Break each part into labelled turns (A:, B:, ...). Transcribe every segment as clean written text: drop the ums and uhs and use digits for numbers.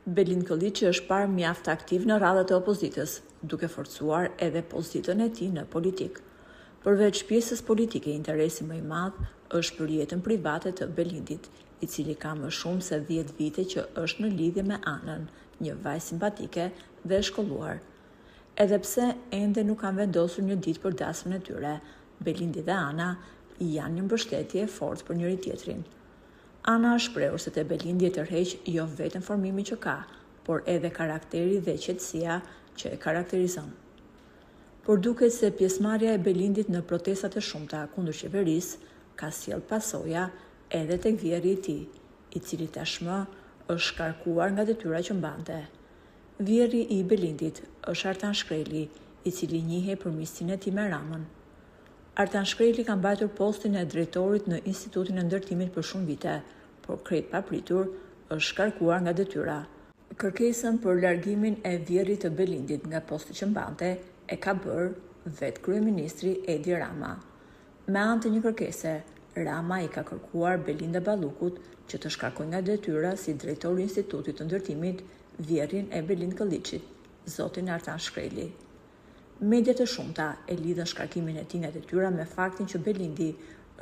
A: Belind Kolliçi është parë mjaft aktiv në radhët e opozitës, duke forcuar edhe pozitën e tij në politikë. Përveç pjesës politike, interesi më i madh është për jetën private të Belindit, i cili ka më shumë se 10 vite që është në lidhje me Anën, një vajzë simpatike dhe e shkolluar. Edhe pse ende nuk kanë vendosur një ditë për dasmën e tyre, Belindi dhe Ana janë një mbështetje e fortë për njëri tjetrin. Ana është shprehur se te Belindi e tërheq jo vetëm formimi që ka, por edhe karakteri dhe qetësia që e karakterizon. Por duket se pjesëmarrja e Belindit në protestat e shumta kundër qeverisë ka sjell pasoja edhe tek vjerri i tij, i cili tashmë është shkarkuar nga detyra që mbante. Vjerri i Belindit është Artan Shkreli, i cili njihet për miqësinë e tij me Ramën. Artan Shkreli ka mbajtur postin e drejtorit në Institutin e Ndërtimit për shumë vite, por krejt papritur është shkarkuar nga detyra. Kërkesën për largimin e vjerrit të Belindit nga posti që mbante e ka bërë vetë kryeministri Edi Rama. Me anë të një kërkese, Rama i ka kërkuar Belinda Ballukut që të shkarkojë nga detyra si drejtori i Institutit të Ndërtimit vjerrin e Belind Kolliçit, zotin Artan Shkreli. Mediat e shumta e lidhën shkarkimin e tij nga detyra me faktin që Belindi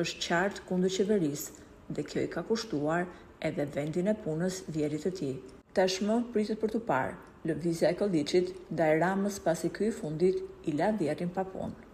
A: është qartë kundër qeverisë dhe kjo i ka kushtuar edhe vendin e punës vjerrit të tij. Tashmë pritet për tu parë lëvizja e Kolliçit ndaj Ramës pasi ky i fundit i la vjerrin pa punë.